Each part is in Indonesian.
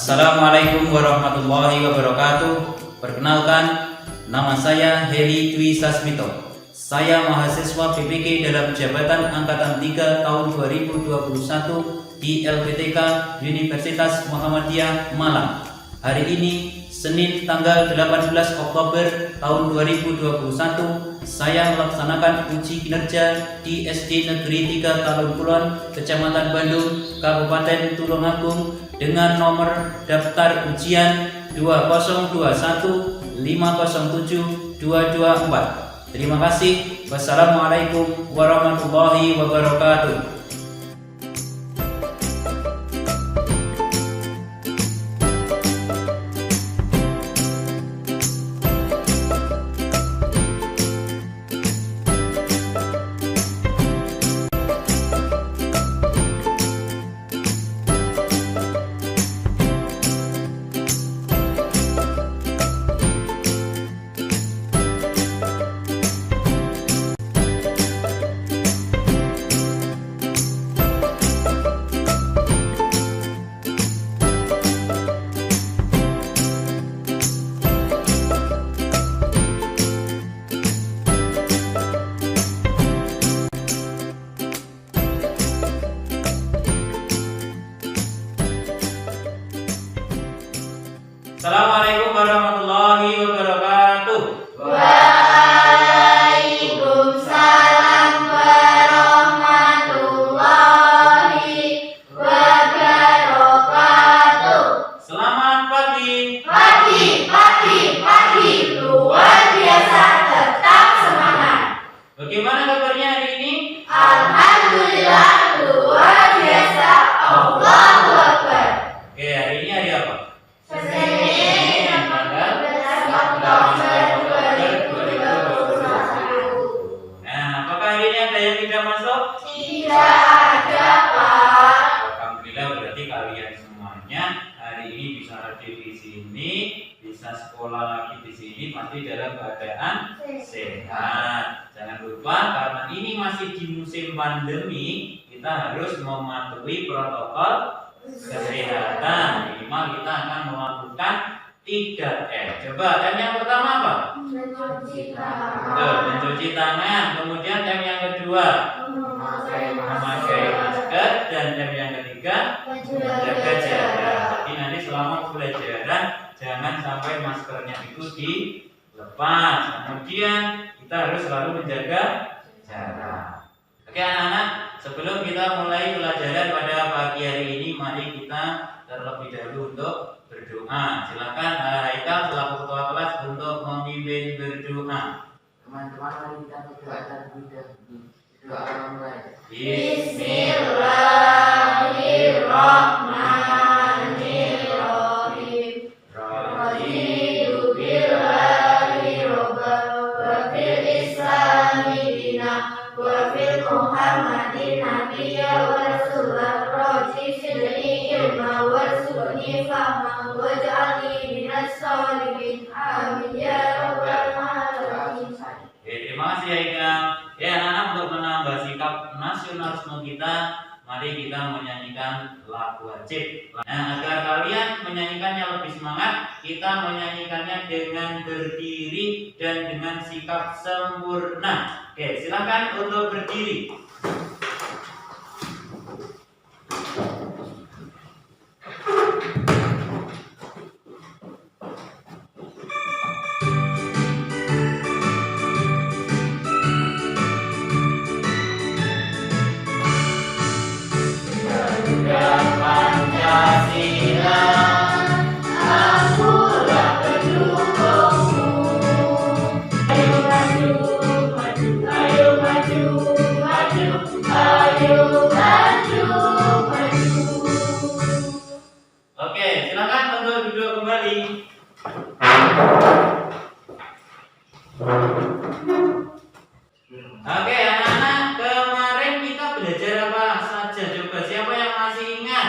Assalamualaikum warahmatullahi wabarakatuh. Perkenalkan, nama saya Heri Dwi Sasmito. Saya mahasiswa PPK dalam jabatan Angkatan 3 tahun 2021 di LPTK Universitas Muhammadiyah Malang. Hari ini, Senin tanggal 18 Oktober tahun 2021, saya melaksanakan uji kinerja di SD Negeri 3 Talun Kulon, Kecamatan Bandung, Kabupaten Tulungagung dengan nomor daftar ujian 20215072224. Terima kasih. Wassalamualaikum warahmatullahi wabarakatuh. Assalamualaikum warahmatullahi wabarakatuh. Waalaikumsalam warahmatullahi wabarakatuh. Selamat pagi. Pagi. Luar biasa, tetap semangat. Bagaimana kabarnya hari ini? Alhamdulillah, luar biasa. Allahu Akbar. Oke, hari ini hari apa? Senin, tanggal 12 Oktober 2021. Nah, apakah hari ini ada yang tidak masuk? Tidak ada, Pak. Alhamdulillah, berarti kalian semuanya hari ini bisa hadir di sini, bisa sekolah lagi di sini, pasti dalam keadaan sehat. Jangan lupa, karena ini masih di musim pandemi, kita harus mematuhi protokol kesehatan. Minimal kita akan melakukan 3M. Coba, M yang pertama apa? Mencuci Betul, mencuci tangan. Kemudian M yang kedua, memakai masker. Dan M yang ketiga, menjaga jarak. Jadi nanti selama pembelajaran jangan sampai maskernya itu dilepas. Kemudian kita harus selalu menjaga jarak. Oke anak-anak, sebelum kita mulai pelajaran pada pagi hari ini, mari kita terlebih dahulu untuk berdoa. Silakan Haikal selaku ketua kelas untuk memimpin berdoa. Teman-teman, mari kita berdoa terlebih dahulu. Doa mulai. Bismillahirrahmanirrahim. Raditu billahi robban wa bil islami dinan wa bil Muhammadin nabiyya wa rasulah. Radi sidni ilma warzuqni fahma waj'alni minas sholihin. Amin ya rabbal alamin. Terima kasih Haikal. Ya anak-anak, untuk menambah sikap nasionalisme kita, mari kita menyanyikan lagu wajib. Nah, agar kalian menyanyikannya lebih semangat, kita menyanyikannya dengan berdiri dan dengan sikap sempurna. Oke, silakan untuk berdiri. Pancasila, akulah pendukungmu. Ayo maju, ayo maju, ayo maju. Oke, silakan untuk duduk kembali. Oke, anak-anak, kemarin kita belajar apa saja? Coba siapa yang masih ingat?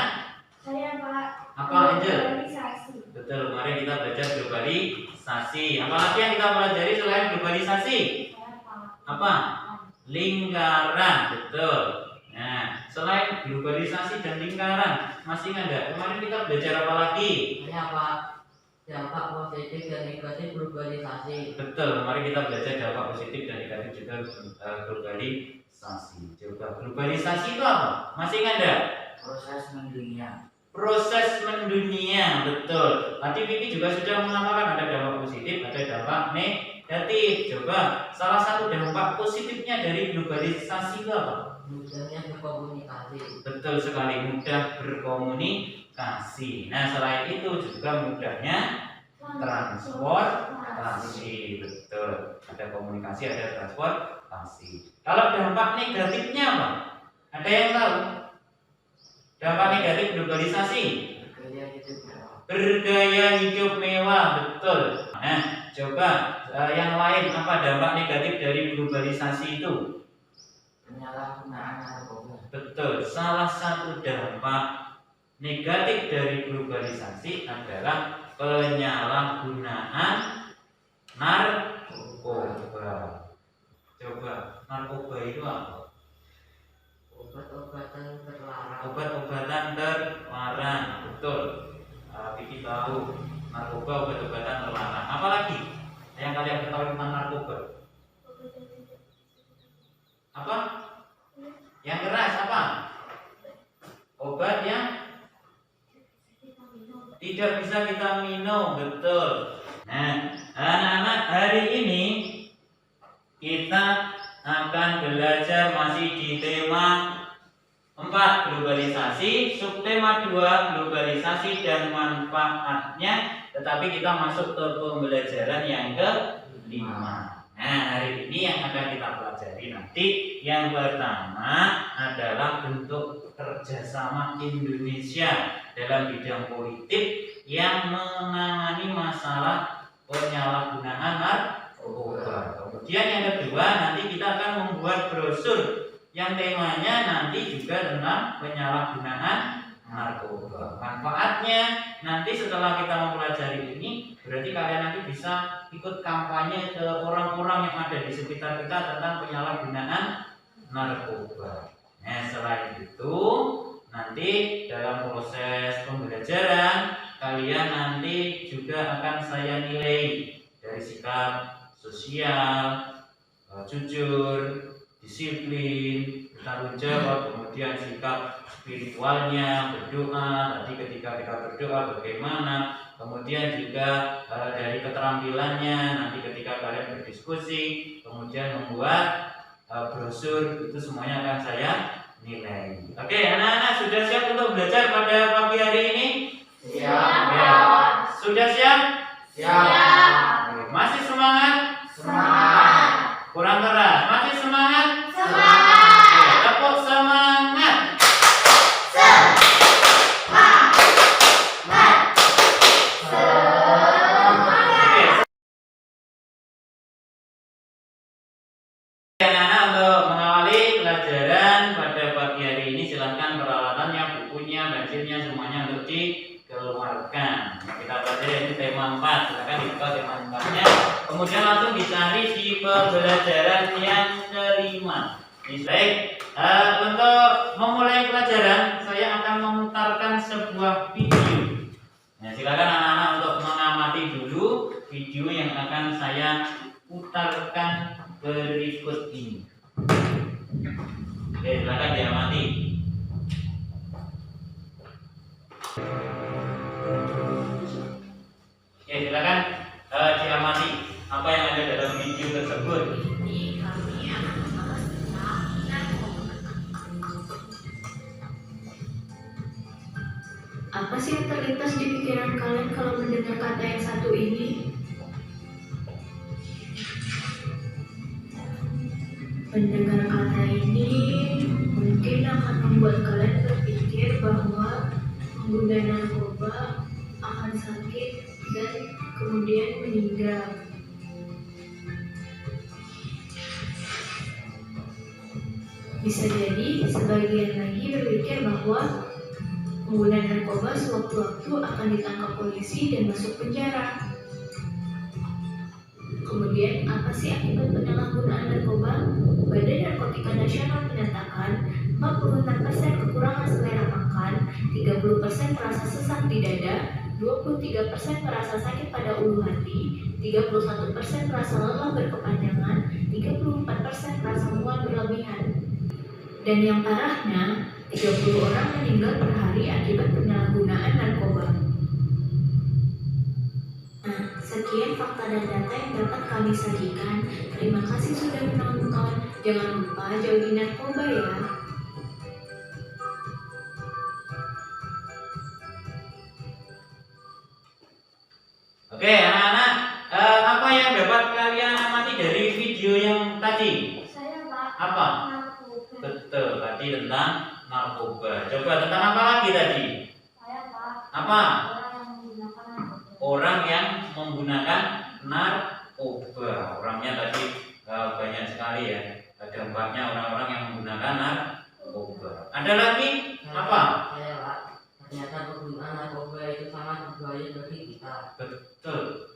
Saya Pak. Apa, Angel? Globalisasi. Betul, kemarin kita belajar globalisasi. Apalagi yang kita pelajari selain globalisasi? Apa? Lingkaran, betul. Nah, selain globalisasi dan lingkaran, masih ingat nggak? Kemarin kita belajar apa lagi? Ini apa? Dampak positif dan negatif globalisasi. Betul, kemarin kita belajar dampak positif dan negatif juga globalisasi. Coba globalisasi itu apa? Masih ingat nggak? Proses mendunia. Proses mendunia, betul. Tadi Vicky juga sudah mengatakan ada dampak positif, ada dampak negatif. Coba salah satu dampak positifnya dari globalisasi itu apa? Mudahnya berkomunikasi. Betul sekali, mudah berkomunikasi. Nah, selain itu juga mudahnya transportasi. Betul. Ada komunikasi, ada transportasi. Kalau dampak negatifnya apa? Ada yang tahu? Dampak negatif globalisasi. Bergaya hidup mewah, betul. Nah, coba yang lain apa dampak negatif dari globalisasi itu? Penyalahgunaan narkoba. Betul, salah satu dampak negatif dari globalisasi adalah penyalahgunaan narkoba. Coba, narkoba itu apa? Obat-obatan terlarang. Obat-obatan terlarang, betul. Vicky tahu narkoba obat-obatan terlarang. Apalagi yang kalian ketahui tentang narkoba? Apa? Yang keras apa? Obat yang tidak bisa kita minum, betul. Nah, anak-anak, hari ini kita akan belajar masih di tema 4 globalisasi, subtema 2 globalisasi dan manfaatnya, tetapi kita masuk ke pembelajaran yang ke-5. Nah, hari ini yang akan kita pelajari nanti yang pertama adalah bentuk kerjasama Indonesia dalam bidang politik yang menangani masalah penyalahgunaan narkoba. Kemudian yang kedua nanti kita akan membuat brosur yang temanya nanti juga tentang penyalahgunaan narkoba. Manfaatnya nanti setelah kita mempelajari ini, berarti kalian nanti bisa ikut kampanye ke orang-orang yang ada di sekitar kita tentang penyalahgunaan narkoba. Nah, selain itu nanti dalam proses pembelajaran kalian nanti juga akan saya nilai dari sikap sosial, jujur, disiplin, bertanggung jawab, kemudian sikap spiritualnya, berdoa. Tadi ketika kita berdoa bagaimana, kemudian juga dari keterampilannya nanti ketika kalian berdiskusi, kemudian membuat brosur, itu semuanya akan saya nilai. Oke, anak-anak sudah siap untuk belajar pada pagi hari ini? Siap. Ya. Sudah siap? Siap. Oke, masih semangat? Semangat. Kurang keras. Masih semangat? Semangat. Oke, tepuk semangat. Oke, anak-anak, untuk mengawali pelajaran pada pagi hari ini silakan peralatannya, bukunya, pensilnya semuanya untuk dikeluarkan. Nah, kita pelajari ini tema 4. Silakan dibuka tema 4-nya. Kemudian langsung dicari di pembelajaran yang kelima. Baik, untuk memulai pelajaran saya akan memutarkan sebuah video. Nah, silakan anak-anak untuk mengamati dulu video yang akan saya putarkan berikut ini. Oke, silakan diamati. Oke, silakan diamati apa yang ada dalam video tersebut. Apa sih yang terlintas di pikiran kalian kalau mendengar kata yang satu ini? Mendengar kata ini mungkin akan membuat kalian berpikir bahwa pengguna narkoba akan sakit dan kemudian meninggal. Bisa jadi sebagian lagi berpikir bahwa pengguna narkoba sewaktu-waktu akan ditangkap polisi dan masuk penjara. Kemudian, apa sih akibat penyalahgunaan narkoba? Badan Narkotika Nasional menyatakan 46% kekurangan selera makan, 30% merasa sesak di dada, 23% merasa sakit pada ulu hati, 31% merasa lelah berkepanjangan, 34% merasa mual berlebihan. Dan yang parahnya, 30 orang meninggal per hari akibat penyalahgunaan narkoba. Nah, sekian fakta dan data yang dapat kami sajikan. Terima kasih sudah menonton. Jangan lupa jauhi narkoba ya. Oke, anak-anak, apa yang dapat kalian amati dari video yang tadi? Saya Pak. Apa? Narkoba. Betul, tadi tentang narkoba. Coba tentang apa lagi tadi? Saya Pak. Apa? Orang yang menggunakan narkoba. Orang yang menggunakan narkoba. Orangnya tadi banyak sekali ya. Dampaknya orang-orang yang menggunakan narkoba. Ada lagi? Apa? Saya Pak. Ternyata penggunaan narkoba itu sangat berbahaya bagi kita. Betul.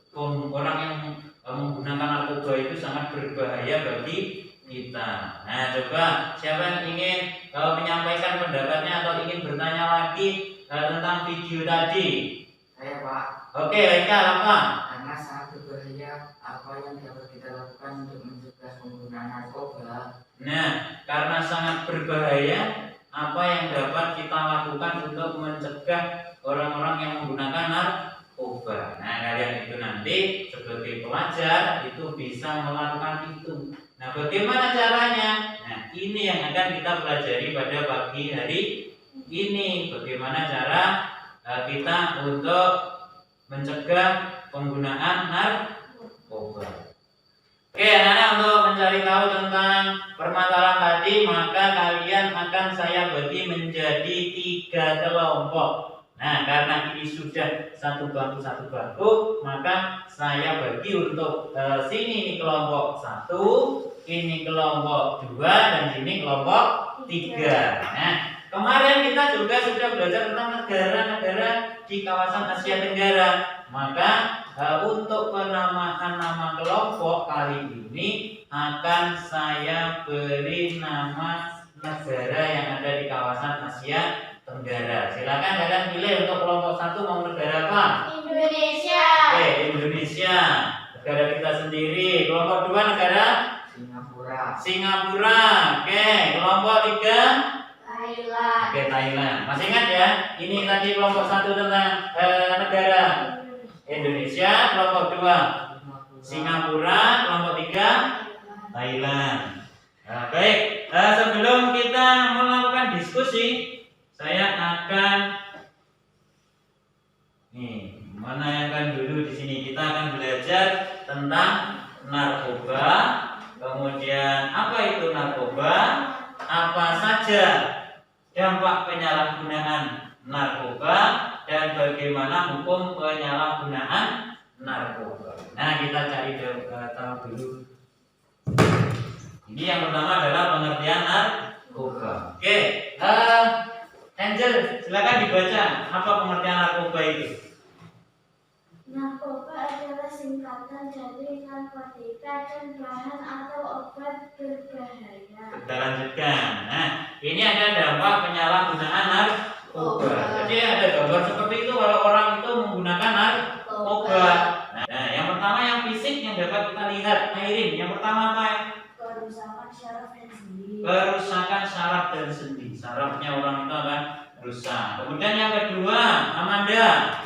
Orang yang menggunakan narkoba itu sangat berbahaya bagi kita. Nah, coba siapa yang ingin menyampaikan pendapatnya atau ingin bertanya lagi tentang video tadi? Saya Pak. Oke, Haikal apa? Karena sangat berbahaya apa yang dapat kita lakukan untuk mencegah penggunaan narkoba. Nah, karena sangat berbahaya, apa yang dapat kita lakukan untuk mencegah orang-orang yang menggunakan narkoba? Nah, kalian itu nanti sebagai pelajar itu bisa melakukan itu. Nah, bagaimana caranya? Nah, ini yang akan kita pelajari pada pagi hari ini. Bagaimana cara kita untuk mencegah penggunaan narkoba. Oke, anak-anak, untuk mencari tahu tentang permasalahan tadi, maka kalian akan saya bagi menjadi 3 kelompok. Nah, karena ini sudah satu bangku, maka saya bagi untuk sini ini kelompok 1, ini kelompok 2, dan sini kelompok 3. Nah, kemarin kita juga sudah belajar tentang negara-negara di kawasan Asia Tenggara. Maka untuk penamaan nama kelompok kali ini akan saya beri nama negara yang ada di kawasan Asia Tenggara. Silakan kalian pilih untuk kelompok 1 mau negara apa? Indonesia. Oke, Indonesia, negara kita sendiri. Kelompok 2 negara? Singapura. Singapura. Oke, kelompok 3? Thailand. Oke, Thailand. Masih ingat ya? Ini tadi kelompok 1 tentang negara Indonesia, kelompok 2 Singapura, kelompok 3 Thailand. Nah, baik, sebelum kita melakukan diskusi, saya akan menanyakan dulu di sini. Kita akan belajar tentang narkoba, kemudian apa itu narkoba, apa saja dampak penyalahgunaan narkoba, dan bagaimana hukum penyalahgunaan narkoba. Nah, kita cari tahu dulu. Ini yang pertama adalah pengertian narkoba. Oke, Angel, silakan dibaca apa pengertian narkoba itu. Narkoba adalah singkatan dari narkotika dan bahan atau obat berbahaya. Kita lanjutkan. Nah, ini ada dampak penyalahgunaan narkoba. Jadi ada gambar seperti itu kalau orang itu menggunakan narkoba. Nah, yang pertama yang fisik yang dapat kita lihat, Airin. Yang pertama apa? Kerusakan syaraf dan sendi. Kerusakan saraf dan sendi. Sarafnya orang itu akan rusak. Kemudian yang kedua, Amanda.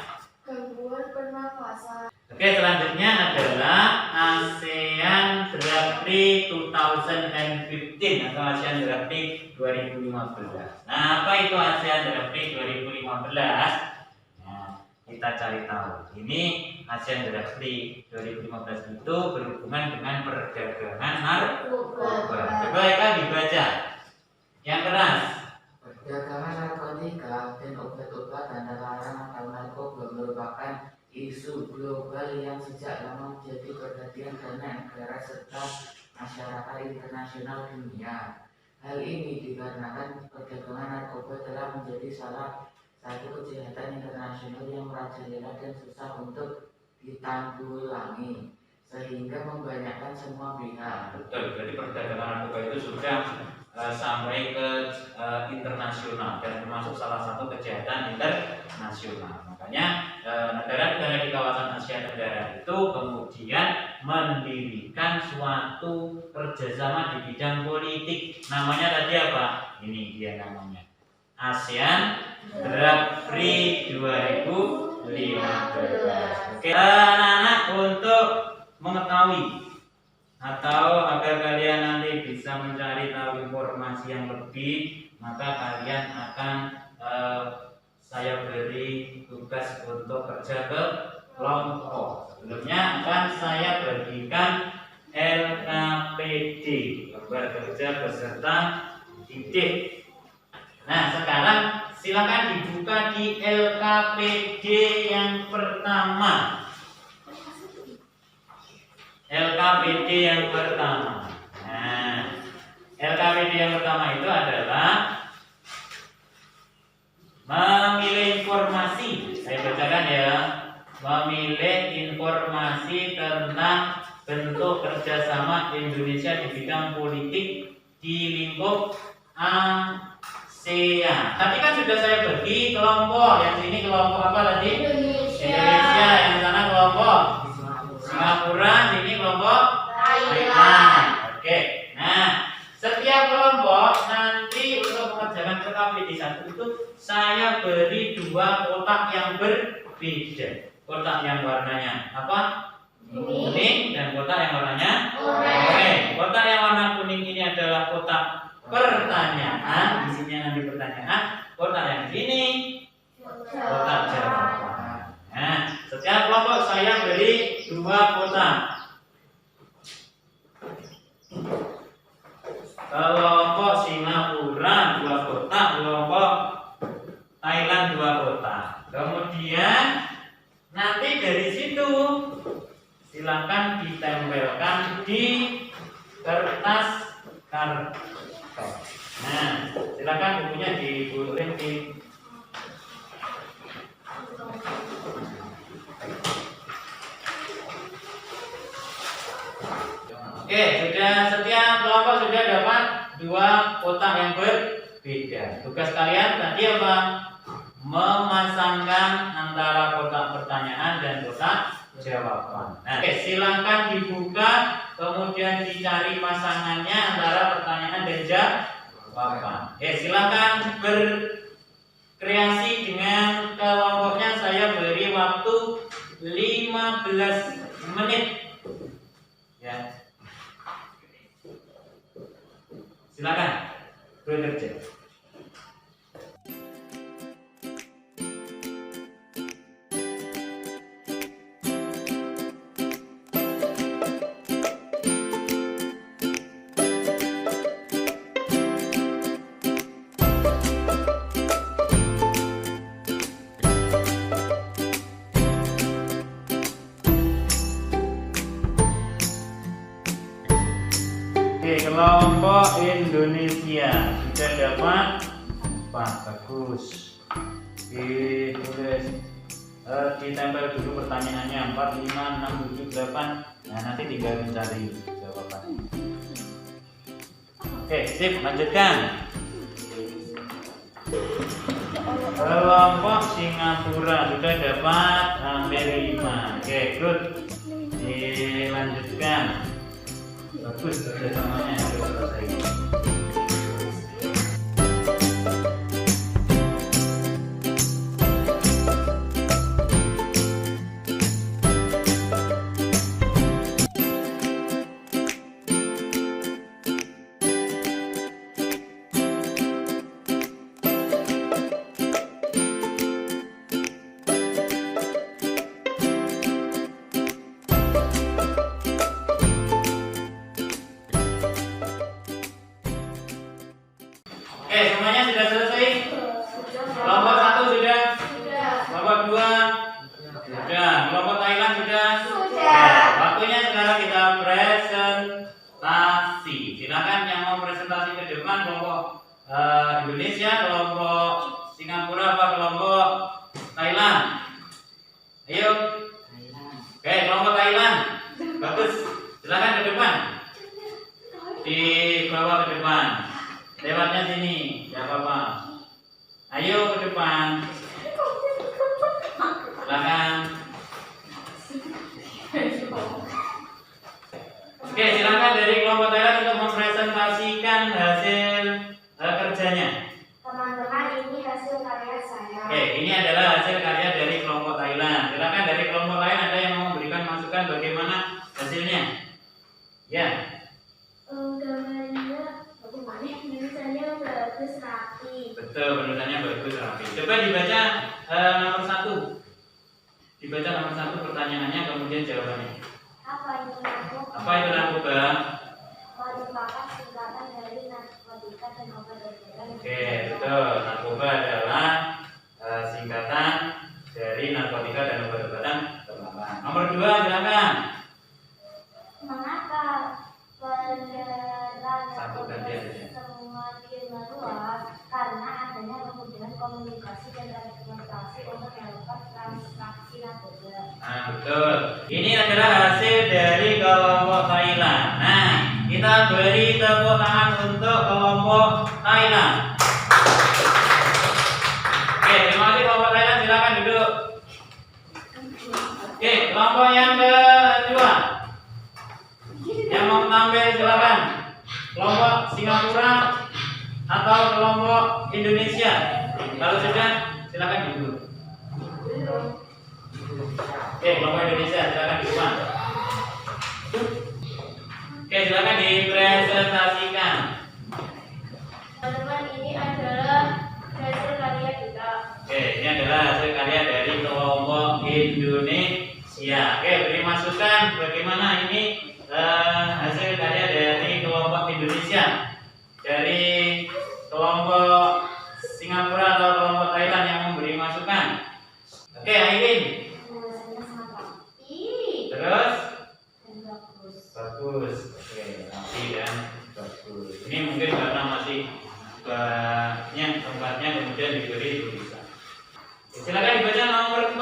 Gangguan pernafasan. Oke, selanjutnya adalah ASEAN Draft 2015 atau ASEAN Draft 2015. Nah, apa itu ASEAN Draft 2015? Nah, kita cari tahu. Ini ASEAN Draft 2015 itu berhubungan dengan perdagangan narkoba. Coba ya dibaca. Yang keras. Perdagangan narkotika dan obat-obatan terlarang atau narkoba merupakan isu global yang sejak lama menjadi perhatian banyak negara serta masyarakat internasional dunia. Hal ini dikarenakan perdagangan narkoba telah menjadi salah satu kejahatan internasional yang merajalela dan susah untuk ditanggulangi, sehingga membanyakan semua pihak. Betul, jadi perdagangan narkoba itu sudah sampai ke internasional dan termasuk salah satu kejahatan internasional. Makanya negara-negara di kawasan Asia Tenggara itu kemudian mendirikan suatu kerjasama di bidang politik. Namanya tadi apa? Ini dia namanya ASEAN Drug Free 2015. Oke, anak-anak, untuk mengetahui atau agar kalian nanti bisa mencari tahu informasi yang lebih, maka kalian akan saya beri tugas untuk kerja ke kelompok. Sebelumnya akan saya bagikan LKPD, lembar kerja peserta didik. Nah, sekarang silakan dibuka di LKPD yang pertama. LKPD yang pertama. Nah, LKPD yang pertama itu adalah memilih informasi. Saya bacakan ya. Memilih informasi tentang bentuk kerjasama Indonesia di bidang politik di lingkup ASEAN. Tadi kan sudah saya bagi kelompok. Yang sini kelompok apa tadi? Indonesia. Yang sana kelompok Singapura, sini kelompok Thailand. Oke. Nah, setiap kelompok nanti untuk mengerjakan LKPD 1 itu saya beri 2 kotak yang berbeda. Kotak yang warnanya apa? Kuning, dan kotak yang warnanya oranye. Kotak yang warna kuning ini adalah kotak pertanyaan, isinya nanti pertanyaan. Kotak yang sini kotak jawaban. Nah, setiap kelompok saya beri 2 kotak. Kelompok Singapura 2 kotak, kelompok Thailand 2 kotak. Kemudian nanti dari situ silakan ditempelkan di kertas karton. Nah, silakan bukunya digulung di Oke, sudah, setiap kelompok sudah dapat 2 kotak yang berbeda. Tugas kalian tadi apa? Memasangkan antara kotak pertanyaan dan kotak jawaban. Nah, oke, silakan dibuka, kemudian dicari pasangannya antara pertanyaan dan jawaban. Silakan berkreasi dengan kelompoknya. Saya beri waktu 15 menit. Ya. Silakan bekerja. Kelompok Indonesia sudah dapat 4, bagus. Ditulis, ditempel dulu pertanyaannya 4, 5, 6, 7, 8. Nah, nanti tinggal mencari jawabannya. Oke, sip, lanjutkan. Kelompok Singapura sudah dapat hampir 5. Oke, good. Dilanjutkan. Bagus kerjasamanya sudah selesai. Semuanya sudah selesai? Kelompok 1 sudah? Kelompok 2 sudah? Kelompok Thailand sudah? Waktunya sekarang kita presentasi. Silakan yang mau presentasi ke depan, kelompok Indonesia, kelompok Singapura, apa kelompok Thailand? Ayo. Oke, kelompok Thailand. Bagus. Silakan ke depan. Dibawa ke depan. pejabatnya sini. Siapa Pak? Ayo ke depan. Silakan. Oke, silakan dari kelompok Thailand untuk mempresentasikan hasil kerjanya. Teman-teman, ini hasil karya saya. Oke, ini adalah hasil karya dari kelompok Thailand. Silakan dari kelompok lain ada yang mau memberikan masukan bagaimana hasilnya? Ya. Gambarnya bagaimana? Tulisannya bagus, rapi. Betul, penulisannya bagus, rapi. Coba dibaca nomor 1. Dibaca nomor 1 pertanyaannya, kemudian jawabannya. Apa itu narkoba? Apa itu narkoba? Merupakan singkatan dari narkotika dan obat-obatan. Oke, betul. Narkoba adalah singkatan dari narkotika dan obat-obatan terlarang. Nomor 2, silakan. Mengapa peredaran Satu narkoba ganti aja. semakin meluas? Karena adanya kemudahan komunikasi dan transportasi untuk melakukan transaksi narkoba. Nah, betul. Ini adalah hasil dari kelompok Thailand. Nah, kita beri tepuk tangan untuk kelompok Thailand. Oke, terima kasih kelompok Thailand. Silakan duduk. Oke, kelompok yang kedua. Yang mau tampil silakan. Kelompok Singapura atau kelompok Indonesia. Kalau sudah, silakan duduk. Oke, kelompok Indonesia, silakan di depan. Oke, silakan dipresentasikan. Teman-teman, ini adalah hasil karya kita. Oke, ini adalah hasil karya dari kelompok Indonesia. Oke, beri masukan bagaimana ini hasil karya dari kelompok Indonesia. Dari kelompok Singapura atau kelompok Thailand yang memberi masukan. Oke, Aileen. Tulisannya sangat rapi Terus dan bagus. bagus. Oke, rapi dan bagus. Ini mungkin karena masih banyak tempatnya kemudian diberi tulisan. Oke, silakan dibaca nomor 4.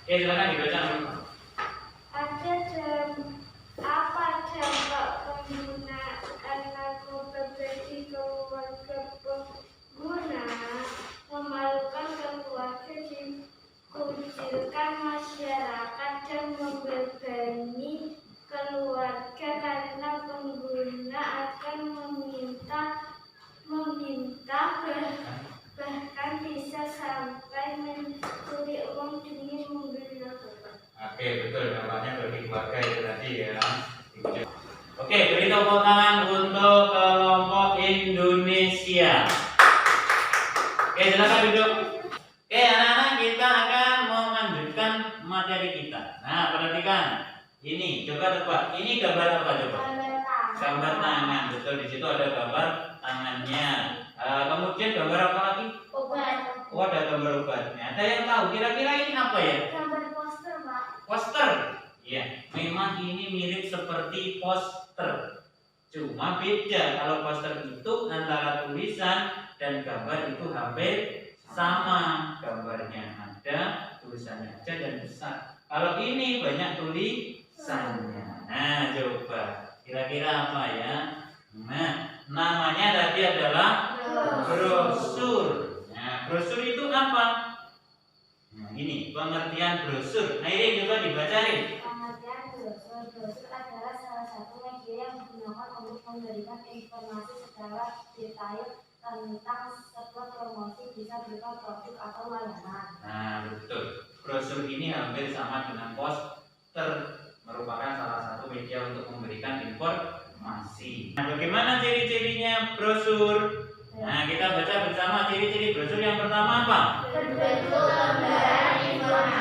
Oke, silakan dibaca nomor 4. Apa dampak penggunaan narkoba bagi keluarga pengguna? Memalukan keluarga, dikucilkan masyarakat, dan membebani keluarga karena pengguna akan meminta bahkan bisa sampai mencuri uang demi membeli narkoba. Oke, betul, dampaknya bagi keluarga itu tadi ya. Oke, beri tepuk tangan untuk kelompok Indonesia. Oke, silakan duduk. Oke, anak-anak, kita akan melanjutkan materi kita. Nah, perhatikan. Ini, coba tebak. Ini gambar apa coba? Gambar tangan. Betul, di situ ada gambar tangannya. Kemudian gambar apa lagi? Obat. Oh, ada gambar obatnya. Ada yang tahu kira-kira ini apa ya? Gambar poster, Pak. Poster. Iya, memang ini mirip seperti poster. Cuma beda. Kalau poster itu antara tulisan dan gambar itu hampir sama. Gambarnya ada, tulisannya aja dan besar. Kalau ini banyak tulisannya. Nah, coba kira-kira apa ya? Nah, namanya tadi adalah brosur. Nah, brosur itu apa? Nah, ini pengertian brosur. Nah, ini coba dibacain. Pengertian brosur adalah salah satu media yang digunakan untuk memberikan informasi secara detail tentang sebuah promosi, bisa berupa produk atau layanan. Nah, betul. Brosur ini hampir sama dengan poster, merupakan salah satu media untuk memberikan informasi. Nah, bagaimana ciri-cirinya brosur? Nah, kita baca bersama ciri-ciri brosur. Yang pertama apa? Berbentuk lembaran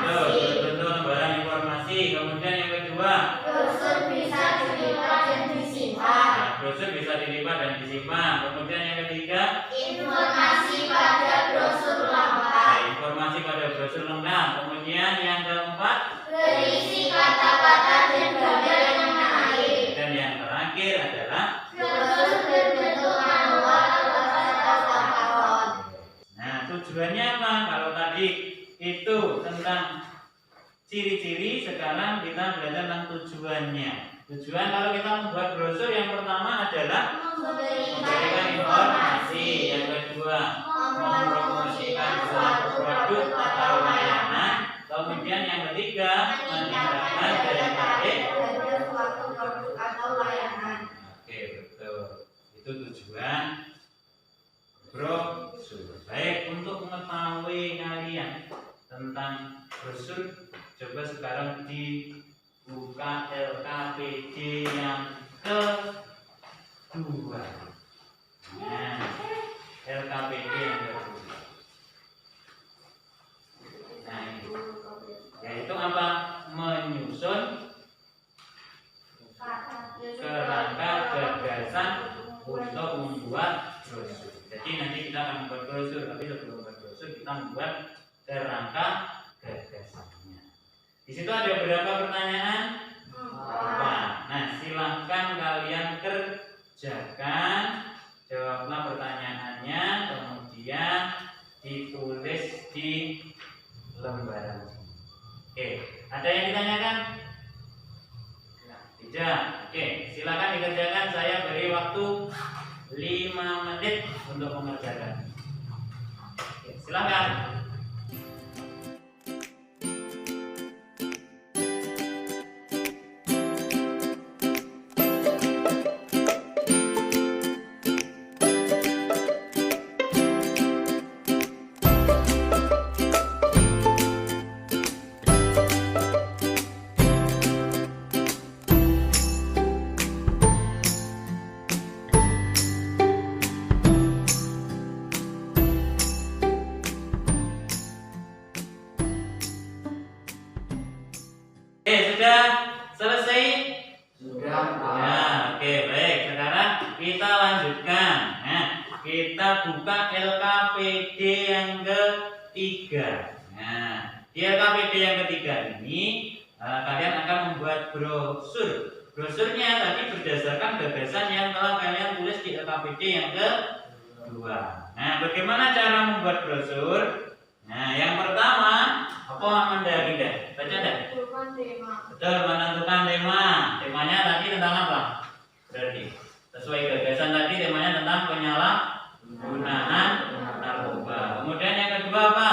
Betul, berbentuk lembaran informasi. Kemudian yang kedua, Brosur bisa dilipat dan disimpan. nah, brosur bisa dilipat dan disimpan. Kemudian yang ketiga, Informasi pada brosur lengkap. nah, informasi pada brosur lengkap. Kemudian yang keempat, Berisi kata-kata dan gambar yang menarik. dan yang terakhir adalah Brosur berbentuk manual atau kertas karton. nah, tujuannya apa? Kalau tadi itu tentang ciri-ciri, sekarang kita belajar tentang tujuannya. Tujuan kalau kita membuat brosur yang pertama adalah Memberikan memberikan informasi, yang kedua mempromosikan suatu produk atau layanan, kemudian yang ketiga meningkatkan daya tarik. terhadap suatu produk atau layanan. Oke, betul. Itu tujuan brosur. Baik, untuk mengetahui kalian tentang brosur, coba sekarang dibuka LKPD yang kedua. Nah, LKPD yang kedua. Nah, ini. Yaitu apa? Menyusun kerangka gagasan untuk membuat brosur. Jadi nanti kita akan membuat brosur, tapi sebelum membuat brosur kita membuat kerangka gagasannya. Di situ ada beberapa pertanyaan. Nah, silahkan kalian kerjakan, jawablah pertanyaannya, kemudian ditulis di lembaran. Oke, ada yang ditanyakan? Tidak. Oke, silakan dikerjakan. Saya beri waktu 5 menit untuk mengerjakan. Oke, silakan. Oke, sudah selesai? Sudah, Pak. Ya, oke, baik. Sekarang kita lanjutkan. Nah, kita buka LKPD yang ketiga. Nah, di LKPD yang ketiga ini kalian akan membuat brosur. Brosurnya tadi berdasarkan gagasan yang telah kalian tulis di LKPD yang kedua. Nah, bagaimana cara membuat brosur? Nah, yang pertama, apa Amanda Rinda? Baca enggak? Betul, menentukan tema. Temanya tadi tentang apa? Berarti sesuai gagasan tadi temanya tentang penyalahgunaan narkoba. Kemudian yang kedua apa?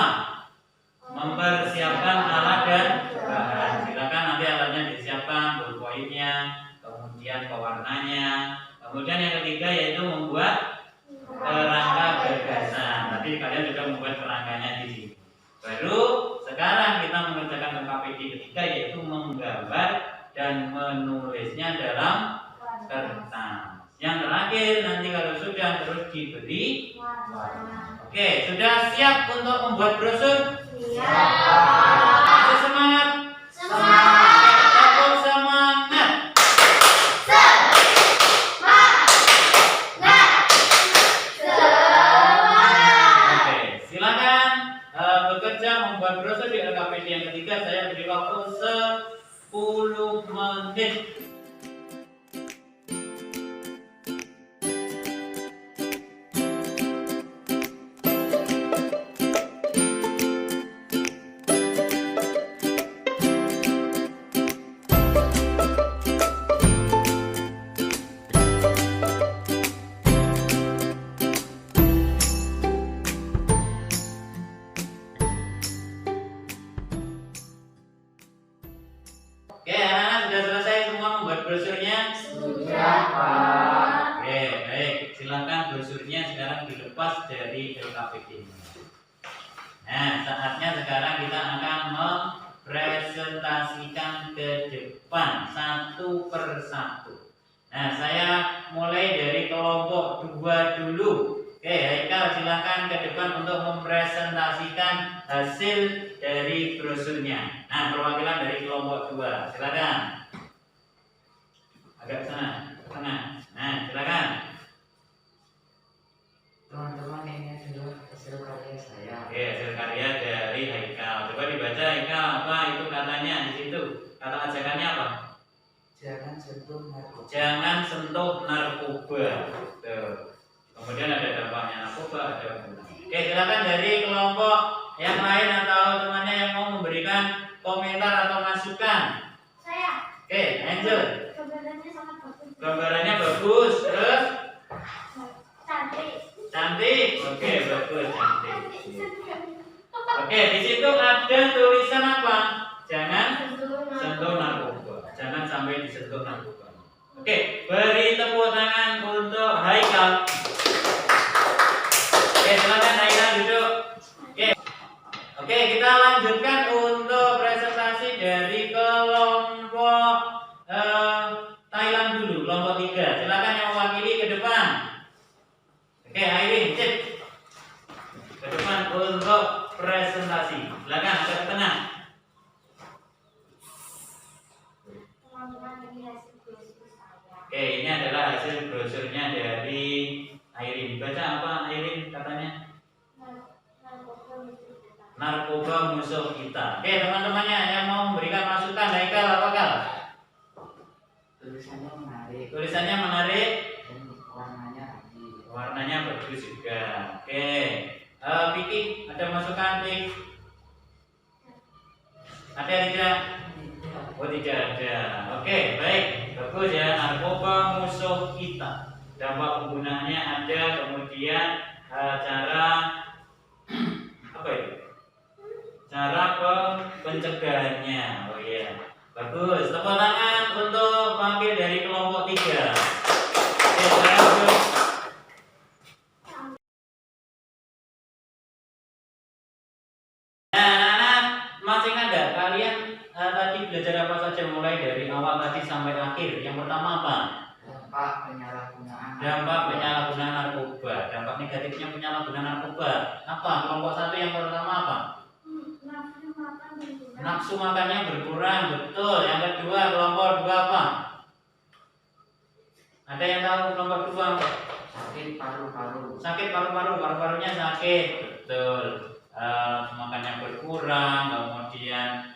Mempersiapkan alat dan bahan. Silakan nanti alatnya disiapkan, ballpointnya, kemudian pewarnanya. Kemudian yang ketiga yaitu membuat kerangka gagasan. Tadi kalian sudah membuat kerangkanya di sini. Baru sekarang kita mengerjakan LKPD ketiga yaitu menggambar dan menulisnya dalam kertas. Yang terakhir nanti kalau sudah terus diberi warna. Oke, sudah siap untuk membuat brosur? Masih semangat? Tetap semangat. Oke, silakan bekerja membuat brosur di LKPD yang ketiga. Saya beri waktu 10 menit. Oke, anak-anak sudah selesai semua membuat brosurnya? Sudah, Pak. Oke, baik. Silakan brosurnya sekarang dilepas dari LKPD. Nah, saatnya sekarang kita akan mempresentasikan ke depan satu persatu. Nah, saya mulai dari kelompok 2 dulu. Oke, Haikal silakan ke depan untuk mempresentasikan hasil dari brosurnya. Nah, perwakilan dari kelompok 2, silakan. Agak sana, ke sana. Nah, silakan. Teman-teman, ini adalah hasil karya saya. Oke, hasil karya dari Haikal. Coba dibaca Haikal, apa itu katanya di situ? Kata ajakannya apa? Jangan sentuh narkoba. Jangan sentuh narkoba. Tuh. Kemudian ada dampaknya narkoba, ada guna. Oke, silakan dari kelompok yang lain atau temannya yang mau memberikan komentar atau masukan. Saya Oke, Angel. sebenarnya Gambarannya bagus. Terus Cantik. cantik. Oke, bagus, cantik. Oke, di situ ada tulisan apa? Jangan sentuh narkoba. Jangan sampai disentuh narkoba. Oke, beri tepuk tangan untuk Haikal. Oke, silakan Haikal duduk. Oke, kita lanjutkan untuk presentasi dari kelompok Thailand dulu, kelompok 3. Silakan yang mewakili ke depan. Oke, Airin, cip. Ke depan untuk presentasi. Silakan ke tengah. Teman-teman, ini hasil brosur saya. Oke, ini adalah hasil brosurnya dari Airin. Baca apa Airin katanya? Narkoba musuh kita. Oke, teman-temannya yang mau memberikan masukan, Haikal apa Kal? Tulisannya menarik Tulisannya menarik, dan warnanya rapi. warnanya bagus juga. Oke, Vicky, ada masukan Vicky? Ada tidak? Oh, tidak ada. Oke, baik, bagus ya. Narkoba musuh kita. Dampak penggunaannya ada, kemudian cara apa itu? Cara pencegahannya. Oh iya, bagus. Tepuk tangan untuk wakil dari kelompok 3. Oke, bagus. Nah, anak-anak, masih ingat nggak kalian tadi belajar apa saja mulai dari awal tadi sampai akhir? Yang pertama apa? Dampak penyalahgunaan. Dampak penyalahgunaan narkoba. Dampak negatifnya penyalahgunaan narkoba. Apa? Kelompok 1 yang pertama apa? Nafsu makannya berkurang, betul. Yang kedua, kelompok 2 apa? Ada yang tahu kelompok 2 apa? Sakit paru-paru. Sakit paru-paru, paru-parunya sakit, betul. Makannya berkurang, kemudian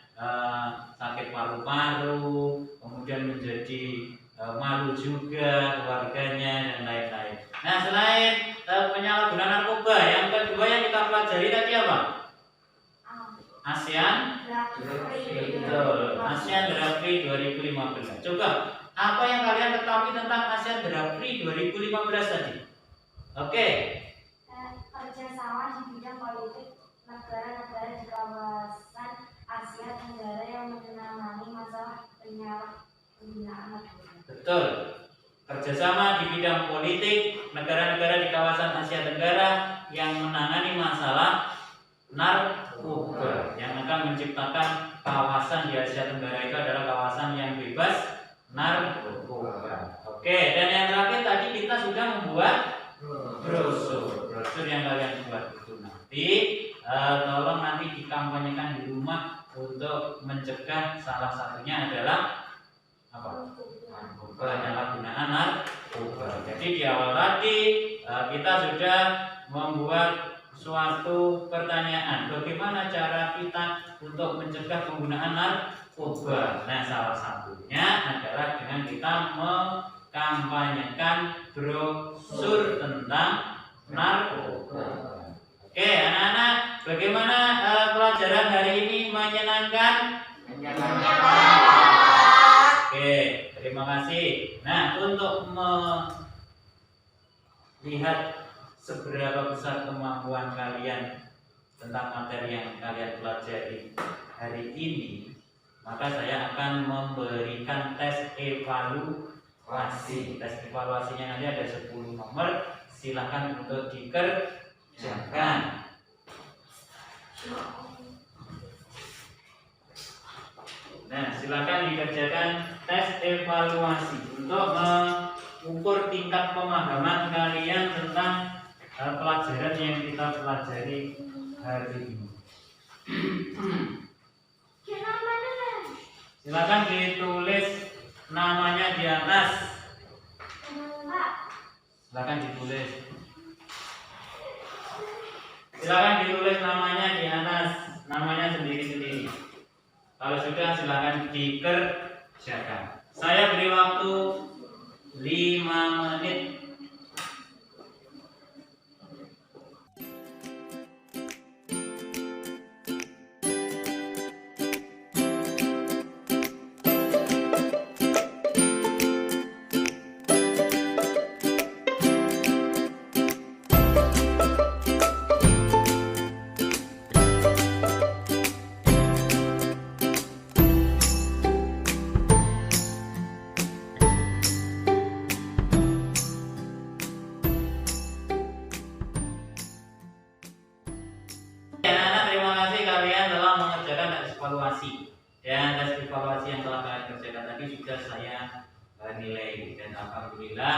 sakit paru-paru, kemudian menjadi malu juga keluarganya dan lain-lain. Nah, selain penyalahgunaan narkoba, yang kedua yang kita pelajari tadi apa? ASEAN, betul. ASEAN Drug Free 2015. Coba, apa yang kalian ketahui tentang ASEAN Drug Free 2015 tadi? Oke. Kerjasama di bidang politik negara-negara di kawasan Asia Tenggara yang menangani masalah penyalahgunaan narkoba. Betul. Kerjasama di bidang politik negara-negara di kawasan Asia Tenggara yang menangani masalah narkoba, yang akan menciptakan kawasan di Asia Tenggara itu adalah kawasan yang bebas narkoba. Oke, dan yang terakhir tadi kita sudah membuat brosur yang kalian buat itu nanti tolong nanti dikampanyekan di rumah untuk mencegah, salah satunya adalah apa? Penyalahgunaan narkoba. Jadi di awal tadi kita sudah membuat suatu pertanyaan, bagaimana cara kita untuk mencegah penggunaan narkoba. Nah, salah satunya adalah dengan kita mengkampanyekan brosur tentang narkoba. Oke, anak-anak, bagaimana pelajaran hari ini? Menyenangkan? Oke, terima kasih. Nah, untuk melihat seberapa besar kemampuan kalian tentang materi yang kalian pelajari hari ini, maka saya akan memberikan tes evaluasi. Tes evaluasinya nanti ada 10 nomor, silakan untuk dikerjakan. Nah, silakan dikerjakan tes evaluasi untuk mengukur tingkat pemahaman kalian tentang pelajaran yang kita pelajari hari ini. Silakan ditulis namanya di atas. Silakan ditulis. Silakan ditulis namanya di atas, namanya sendiri-sendiri. Kalau sudah, silakan dikerjakan. Saya beri waktu 5 menit. kalian kerjakan tadi sudah saya nilai, dan alhamdulillah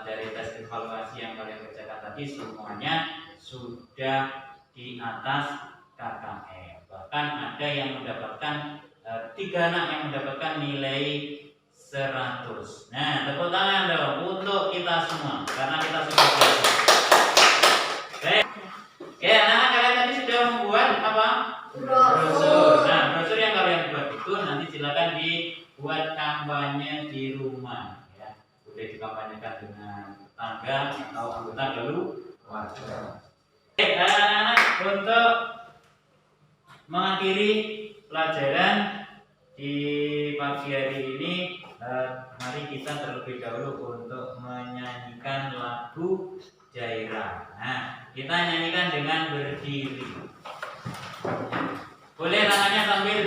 dari tes evaluasi yang kalian kerjakan tadi semuanya sudah di atas KKM. Bahkan ada yang mendapatkan 3 anak yang mendapatkan nilai 100. Nah, tepuk tangan dong untuk kita semua karena kita sudah belajar. Oke, anak-anak kalian tadi sudah membuat apa? Brosur. Nah, brosur yang kalian buat itu nanti silakan dibuat kampanye di rumah, ya. Boleh dikampanyekan dengan tetangga atau anggota keluarga. Oke, anak-anak, untuk mengakhiri pelajaran di pagi hari ini, mari kita terlebih dahulu untuk menyanyikan lagu Jairah. Nah, kita nyanyikan dengan berdiri. Boleh tangannya sambil.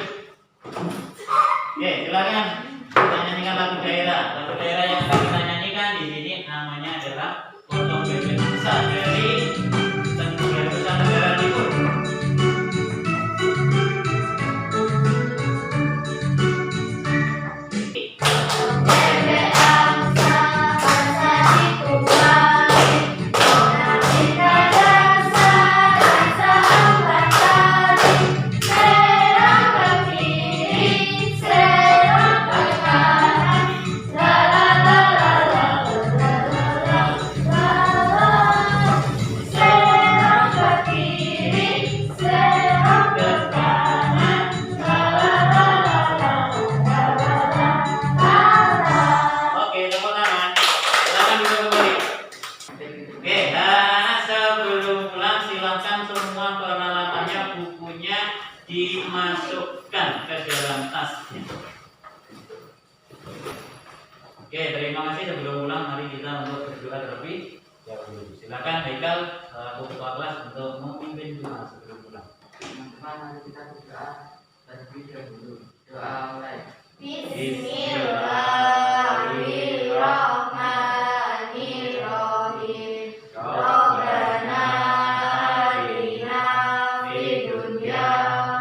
Oke, silakan kita nyanyikan lagu Jairah. Lagu Jairah yang akan kita nyanyikan di sini namanya adalah Potong Bebek Besar dari Nusantara Timur. Dimasukkan ke dalam tasnya. Oke, terima kasih. Sebelum pulang, mari kita untuk berdoa terlebih dahulu. Silakan Haikal, ketua kelas, untuk memimpin doa sebelum pulang. Teman-teman, mari kita berdoa terlebih dahulu. Doa mulai. Bismillahirrahmanirrahim. Rabbana atina fid dunya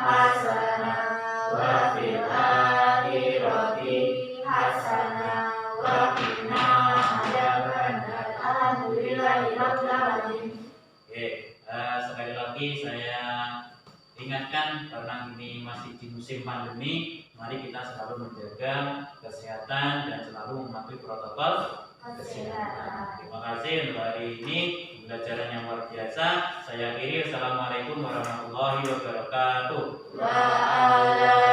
hasanah wa fil akhirati hasanah wa qina adzabannar. Alhamdulillahirabbil alamin. Oke, sekali lagi saya ingatkan karena ini masih di musim pandemi, mari kita selalu menjaga kesehatan dan selalu mematuhi protokol kesehatan. Terima kasih untuk hari ini, pembelajaran yang luar biasa. Saya akhiri. Assalamualaikum warahmatullahi wabarakatuh. Waalaikumsalam.